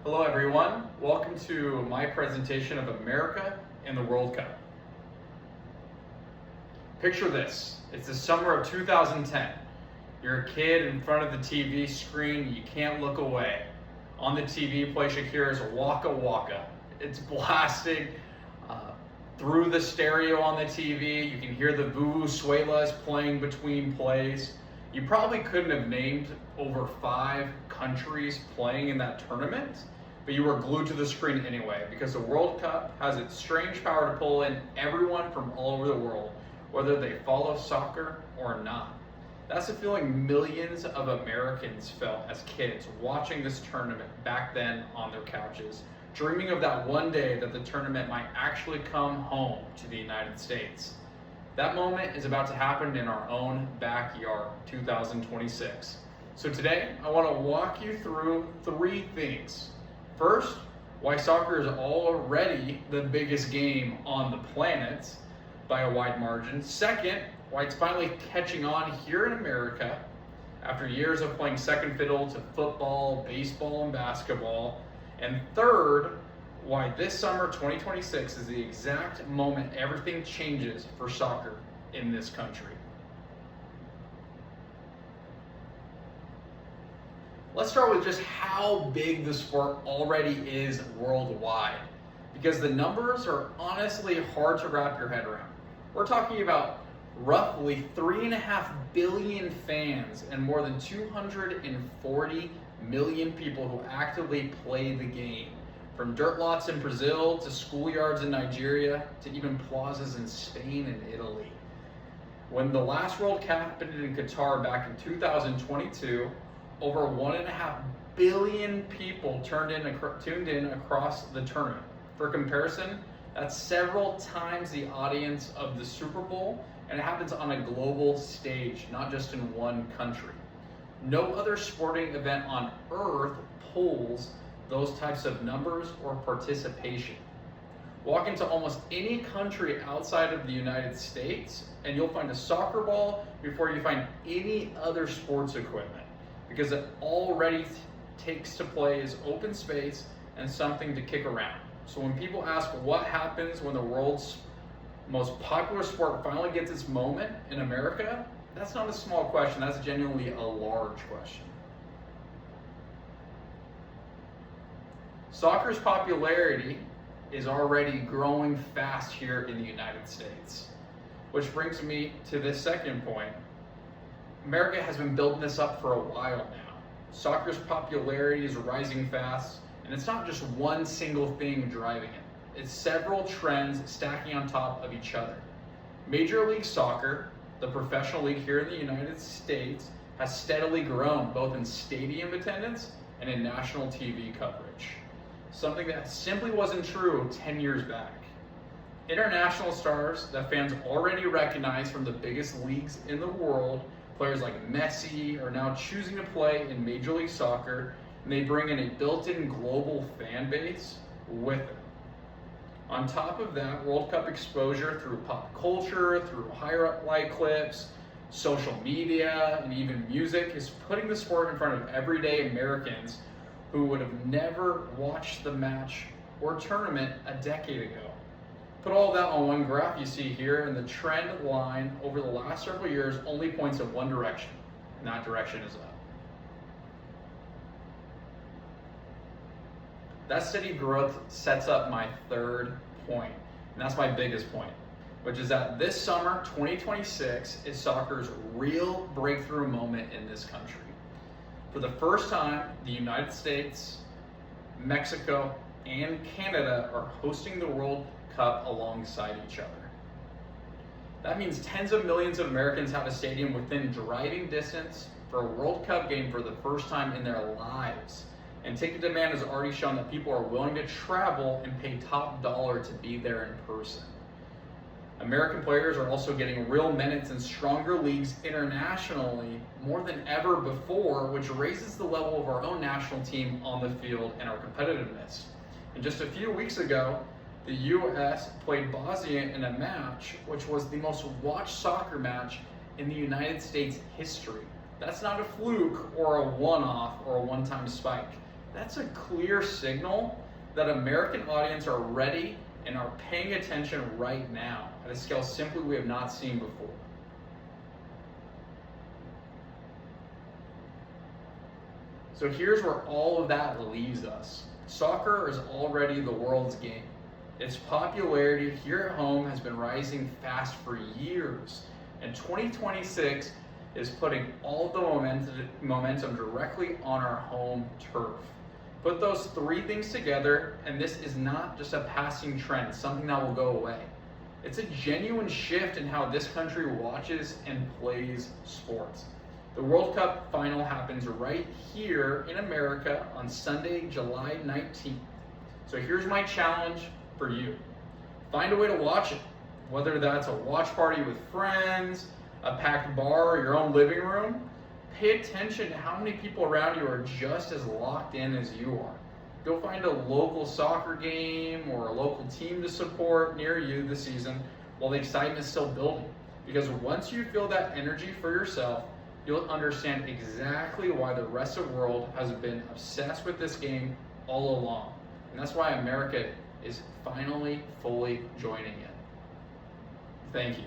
Hello everyone, welcome to my presentation of America and the World Cup. Picture this, it's the summer of 2010. You're a kid in front of the TV screen, you can't look away. On the TV play Shakira's Waka Waka. It's blasting through the stereo on the TV, you can hear the Vuvuzelas playing between plays. You probably couldn't have named over 5 countries playing in that tournament, but you were glued to the screen anyway because the World Cup has its strange power to pull in everyone from all over the world, whether they follow soccer or not. That's the feeling millions of Americans felt as kids watching this tournament back then on their couches, dreaming of that one day that the tournament might actually come home to the United States. That moment is about to happen in our own backyard, 2026. So today, I want to walk you through 3 things. First, why soccer is already the biggest game on the planet by a wide margin. Second, why it's finally catching on here in America after years of playing second fiddle to football, baseball, and basketball. And third, why this summer 2026 is the exact moment everything changes for soccer in this country. Let's start with just how big the sport already is worldwide, because the numbers are honestly hard to wrap your head around. We're talking about roughly 3.5 billion fans and more than 240 million people who actively play the game. From dirt lots in Brazil to schoolyards in Nigeria to even plazas in Spain and Italy. When the last World Cup happened in Qatar back in 2022, over 1.5 billion people tuned in across the tournament. For comparison, that's several times the audience of the Super Bowl, and it happens on a global stage, not just in one country. No other sporting event on earth pulls those types of numbers or participation. Walk into almost any country outside of the United States and you'll find a soccer ball before you find any other sports equipment, because it already takes to play is open space and something to kick around. So when people ask what happens when the world's most popular sport finally gets its moment in America, that's not a small question, that's genuinely a large question. Soccer's popularity is already growing fast here in the United States, which brings me to this second point. America has been building this up for a while now. Soccer's popularity is rising fast, and it's not just one single thing driving it. It's several trends stacking on top of each other. Major League Soccer, the professional league here in the United States, has steadily grown both in stadium attendance and in national TV coverage. Something that simply wasn't true 10 years back. International stars that fans already recognize from the biggest leagues in the world, players like Messi, are now choosing to play in Major League Soccer, and they bring in a built-in global fan base with it. On top of that, World Cup exposure through pop culture, through highlight clips, social media, and even music is putting the sport in front of everyday Americans who would have never watched the match or tournament a decade ago. Put all that on one graph you see here, and the trend line over the last several years only points in one direction, and that direction is up. That steady growth sets up my third point, and that's my biggest point, which is that this summer, 2026, is soccer's real breakthrough moment in this country. For the first time, the United States, Mexico, and Canada are hosting the World Cup alongside each other. That means tens of millions of Americans have a stadium within driving distance for a World Cup game for the first time in their lives. And ticket demand has already shown that people are willing to travel and pay top dollar to be there in person. American players are also getting real minutes in stronger leagues internationally more than ever before, which raises the level of our own national team on the field and our competitiveness. And just a few weeks ago, the U.S. played Bosnia in a match which was the most watched soccer match in the United States history. That's not a fluke or a one-off or a one-time spike. That's a clear signal that American audience are ready and are paying attention right now at a scale simply we have not seen before. So here's where all of that leaves us. Soccer is already the world's game. Its popularity here at home has been rising fast for years, and 2026 is putting all of the momentum directly on our home turf. Put those three things together, and this is not just a passing trend, something that will go away. It's a genuine shift in how this country watches and plays sports. The World Cup final happens right here in America on Sunday, July 19th. So here's my challenge for you. Find a way to watch it, whether that's a watch party with friends, a packed bar, or your own living room. Pay attention to how many people around you are just as locked in as you are. Go find a local soccer game or a local team to support near you this season while the excitement is still building. Because once you feel that energy for yourself, you'll understand exactly why the rest of the world has been obsessed with this game all along. And that's why America is finally fully joining in. Thank you.